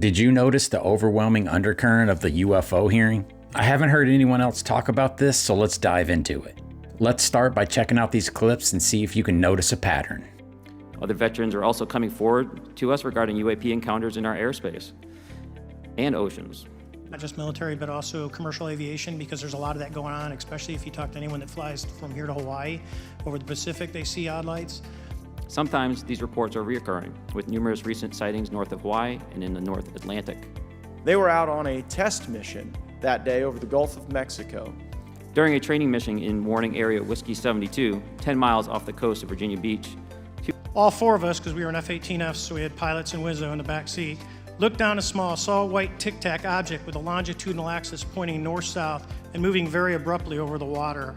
Did you notice the overwhelming undercurrent of the UFO hearing? I haven't heard anyone else talk about this, so let's dive into it. Let's start by checking out these clips and see if you can notice a pattern. Other veterans are also coming forward to us regarding UAP encounters in our airspace and oceans. Not just military, but also commercial aviation, because there's a lot of that going on, especially if you talk to anyone that flies from here to Hawaii. Over the Pacific, they see odd lights. Sometimes these reports are reoccurring, with numerous recent sightings north of Hawaii and in the North Atlantic. They were out on a test mission that day over the Gulf of Mexico. During a training mission in Warning Area Whiskey 72, 10 miles off the coast of Virginia Beach, All four of us, because we were in F-18Fs, so we had pilots and Wizzo in the back seat, looked down a saw a white tic-tac object with a longitudinal axis pointing north-south and moving very abruptly over the water.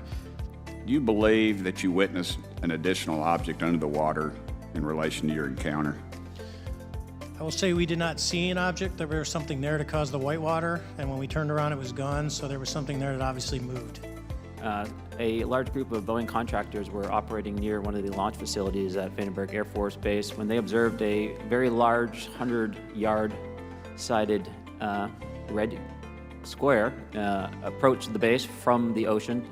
Do you believe that you witnessed an additional object under the water in relation to your encounter? I will say we did not see an object. There was something there to cause the whitewater, and when we turned around, it was gone, so there was something there that obviously moved. A large group of Boeing contractors were operating near one of the launch facilities at Vandenberg Air Force Base when they observed a very large 100-yard sided red square approach the base from the ocean.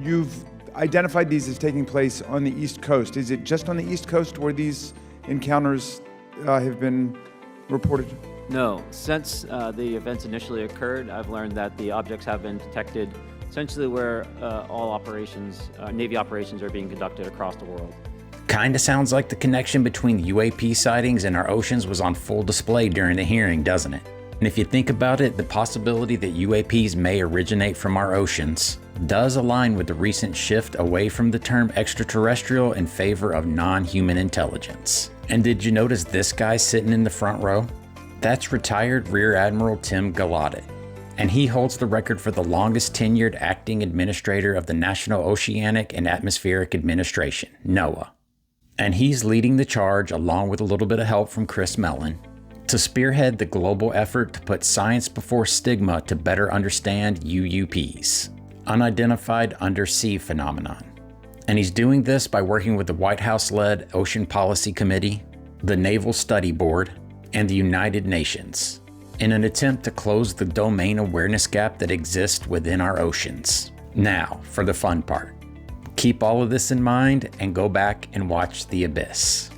You've identified these as taking place on the East Coast. Is it just on the East Coast where these encounters have been reported? No. Since the events initially occurred, I've learned that the objects have been detected essentially where all operations, Navy operations are being conducted across the world. Kinda sounds like the connection between UAP sightings and our oceans was on full display during the hearing, doesn't it? And if you think about it, the possibility that UAPs may originate from our oceans does align with the recent shift away from the term extraterrestrial in favor of non-human intelligence. And did you notice this guy sitting in the front row? That's retired Rear Admiral Tim Gallaudet, and he holds the record for the longest tenured acting administrator of the National Oceanic and Atmospheric Administration, NOAA. And he's leading the charge, along with a little bit of help from Chris Mellon, to spearhead the global effort to put science before stigma to better understand UUPs, unidentified undersea phenomenon. And he's doing this by working with the White House-led Ocean Policy Committee, the Naval Study Board, and the United Nations, in an attempt to close the domain awareness gap that exists within our oceans. Now, for the fun part. Keep all of this in mind and go back and watch The Abyss.